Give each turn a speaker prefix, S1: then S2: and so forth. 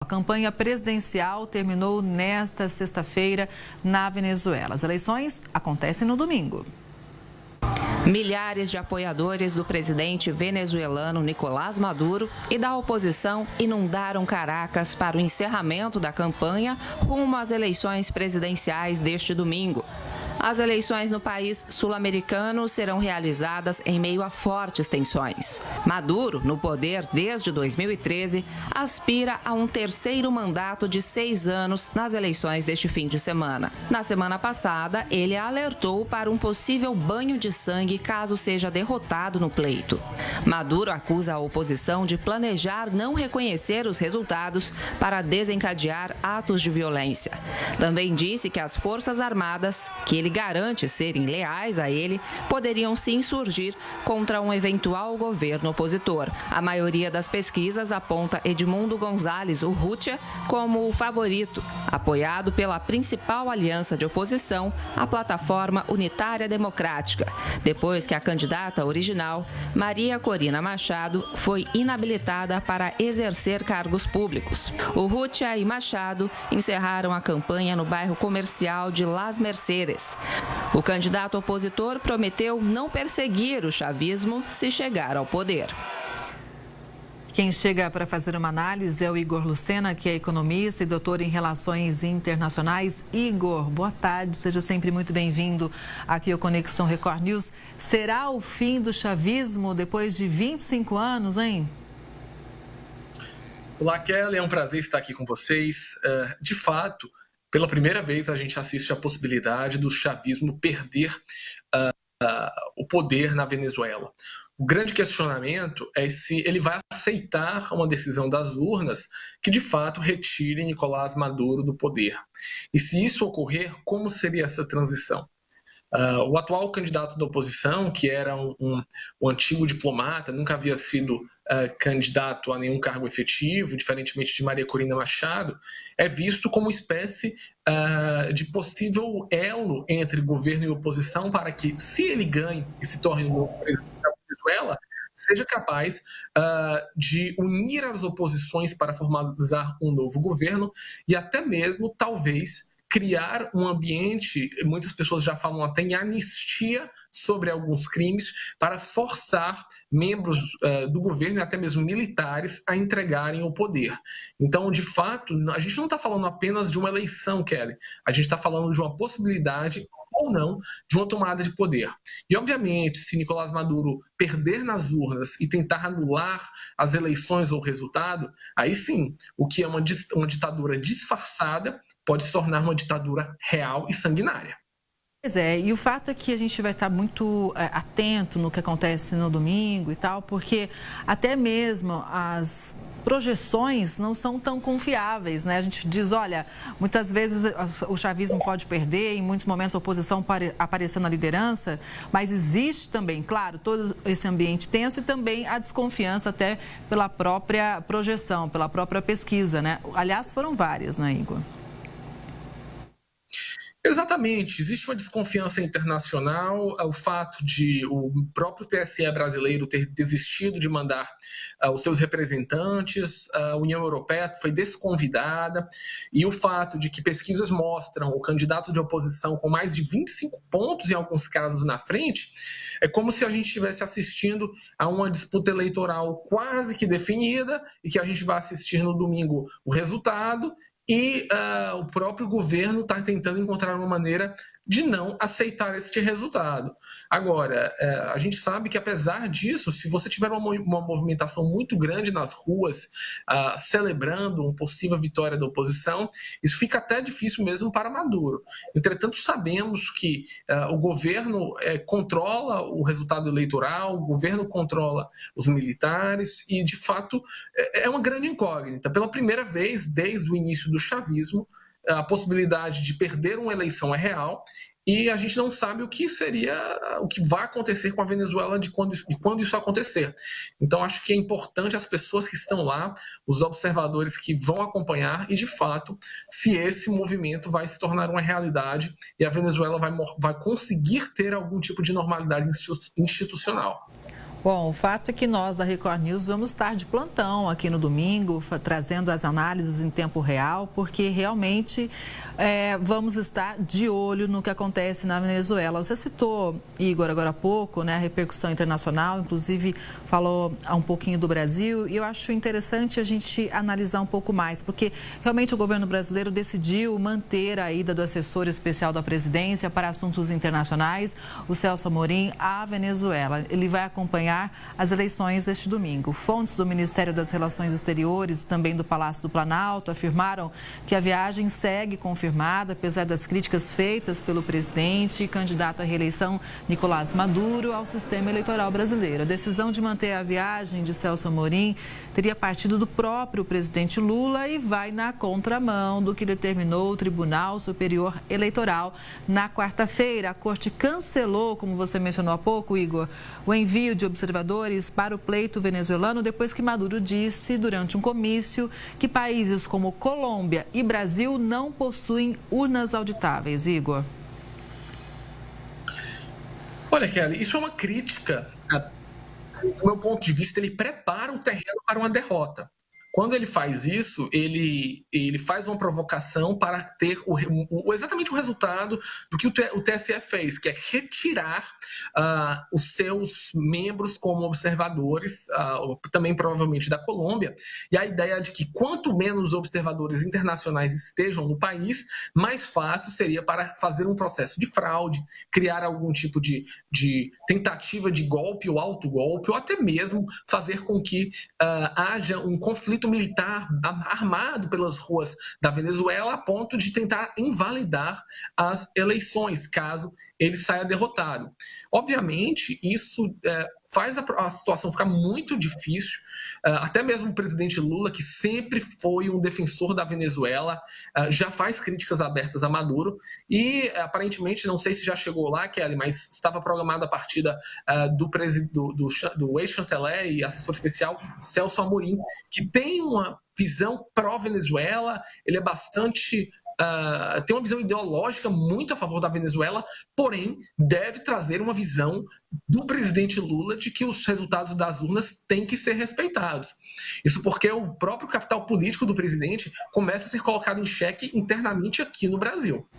S1: A campanha presidencial terminou nesta sexta-feira na Venezuela. As eleições acontecem no domingo.
S2: Milhares de apoiadores do presidente venezuelano Nicolás Maduro e da oposição inundaram Caracas para o encerramento da campanha rumo às eleições presidenciais deste domingo. As eleições no país sul-americano serão realizadas em meio a fortes tensões. Maduro, no poder desde 2013, aspira a um terceiro mandato de 6 anos nas eleições deste fim de semana. Na semana passada, ele alertou para um possível banho de sangue caso seja derrotado no pleito. Maduro acusa a oposição de planejar não reconhecer os resultados para desencadear atos de violência. Também disse que as Forças Armadas, que ele garante serem leais a ele, poderiam se insurgir contra um eventual governo opositor. A maioria das pesquisas aponta Edmundo González Urrutia como o favorito, apoiado pela principal aliança de oposição, a Plataforma Unitária Democrática, depois que a candidata original, Maria Corina Machado, foi inabilitada para exercer cargos públicos. Urrutia e Machado encerraram a campanha no bairro comercial de Las Mercedes. O candidato opositor prometeu não perseguir o chavismo se chegar ao poder.
S1: Quem chega para fazer uma análise é o Igor Lucena, que é economista e doutor em Relações Internacionais. Igor, boa tarde, seja sempre muito bem-vindo aqui ao Conexão Record News. Será o fim do chavismo depois de 25 anos, hein?
S3: Olá, Kelly, é um prazer estar aqui com vocês. De fato, pela primeira vez a gente assiste a possibilidade do chavismo perder o poder na Venezuela. O grande questionamento é se ele vai aceitar uma decisão das urnas que, de fato, retire Nicolás Maduro do poder. E se isso ocorrer, como seria essa transição? O atual candidato da oposição, que era um antigo diplomata, nunca havia sido candidato a nenhum cargo efetivo, diferentemente de Maria Corina Machado, é visto como uma espécie de possível elo entre governo e oposição para que, se ele ganhe e se torne o novo presidente da Venezuela, seja capaz de unir as oposições para formalizar um novo governo e até mesmo, talvez, criar um ambiente, muitas pessoas já falam até em anistia sobre alguns crimes, para forçar membros do governo e até mesmo militares a entregarem o poder. Então, de fato, a gente não está falando apenas de uma eleição, Kelly, a gente está falando de uma possibilidade ou não de uma tomada de poder. E, obviamente, se Nicolás Maduro perder nas urnas e tentar anular as eleições ou o resultado, aí sim, o que é uma ditadura disfarçada pode se tornar uma ditadura real e sanguinária.
S1: Pois é, e o fato é que a gente vai estar muito atento no que acontece no domingo e tal, porque até mesmo as projeções não são tão confiáveis, né? A gente diz, olha, muitas vezes o chavismo pode perder, em muitos momentos a oposição apareceu na liderança, mas existe também, claro, todo esse ambiente tenso e também a desconfiança até pela própria projeção, pela própria pesquisa, né? Aliás, foram várias, né, Igor?
S3: Exatamente, existe uma desconfiança internacional, o fato de o próprio TSE brasileiro ter desistido de mandar os seus representantes, a União Europeia foi desconvidada, e o fato de que pesquisas mostram o candidato de oposição com mais de 25 pontos, em alguns casos, na frente, é como se a gente estivesse assistindo a uma disputa eleitoral quase que definida, e que a gente vai assistir no domingo o resultado, e o próprio governo está tentando encontrar uma maneira de não aceitar este resultado. Agora, a gente sabe que, apesar disso, se você tiver uma movimentação muito grande nas ruas, celebrando uma possível vitória da oposição, isso fica até difícil mesmo para Maduro. Entretanto, sabemos que o governo controla o resultado eleitoral, o governo controla os militares e, de fato, é uma grande incógnita. Pela primeira vez, desde o início do chavismo, a possibilidade de perder uma eleição é real e a gente não sabe o que vai acontecer com a Venezuela de quando isso acontecer. Então, acho que é importante as pessoas que estão lá, os observadores que vão acompanhar e, de fato, se esse movimento vai se tornar uma realidade e a Venezuela vai conseguir ter algum tipo de normalidade institucional.
S1: Bom, o fato é que nós da Record News vamos estar de plantão aqui no domingo, trazendo as análises em tempo real, porque realmente vamos estar de olho no que acontece na Venezuela. Você citou, Igor, agora há pouco, né, a repercussão internacional, inclusive falou um pouquinho do Brasil, e eu acho interessante a gente analisar um pouco mais, porque realmente o governo brasileiro decidiu manter a ida do assessor especial da presidência para assuntos internacionais, o Celso Amorim, à Venezuela. Ele vai acompanhar as eleições deste domingo. Fontes do Ministério das Relações Exteriores e também do Palácio do Planalto afirmaram que a viagem segue confirmada, apesar das críticas feitas pelo presidente e candidato à reeleição Nicolás Maduro ao sistema eleitoral brasileiro. A decisão de manter a viagem de Celso Amorim teria partido do próprio presidente Lula e vai na contramão do que determinou o Tribunal Superior Eleitoral. Na quarta-feira, a corte cancelou, como você mencionou há pouco, Igor, o envio de observadores para o pleito venezuelano depois que Maduro disse durante um comício que países como Colômbia e Brasil não possuem urnas auditáveis. Igor.
S3: Olha, Kelly, isso é uma crítica. Do meu ponto de vista, ele prepara o terreno para uma derrota. Quando ele faz isso, ele faz uma provocação para ter exatamente o resultado do que o TSE fez, que é retirar os seus membros como observadores, também provavelmente da Colômbia, e a ideia de que quanto menos observadores internacionais estejam no país, mais fácil seria para fazer um processo de fraude, criar algum tipo de tentativa de golpe ou autogolpe, ou até mesmo fazer com que haja um conflito militar armado pelas ruas da Venezuela a ponto de tentar invalidar as eleições, caso ele saia derrotado. Obviamente, isso faz a situação ficar muito difícil. Até mesmo o presidente Lula, que sempre foi um defensor da Venezuela, já faz críticas abertas a Maduro e, aparentemente, não sei se já chegou lá, Kelly, mas estava programada a partida do ex-chanceler e assessor especial Celso Amorim, que tem uma visão pró-Venezuela, ele é bastante... tem uma visão ideológica muito a favor da Venezuela, porém deve trazer uma visão do presidente Lula de que os resultados das urnas têm que ser respeitados. Isso porque o próprio capital político do presidente começa a ser colocado em xeque internamente aqui no Brasil.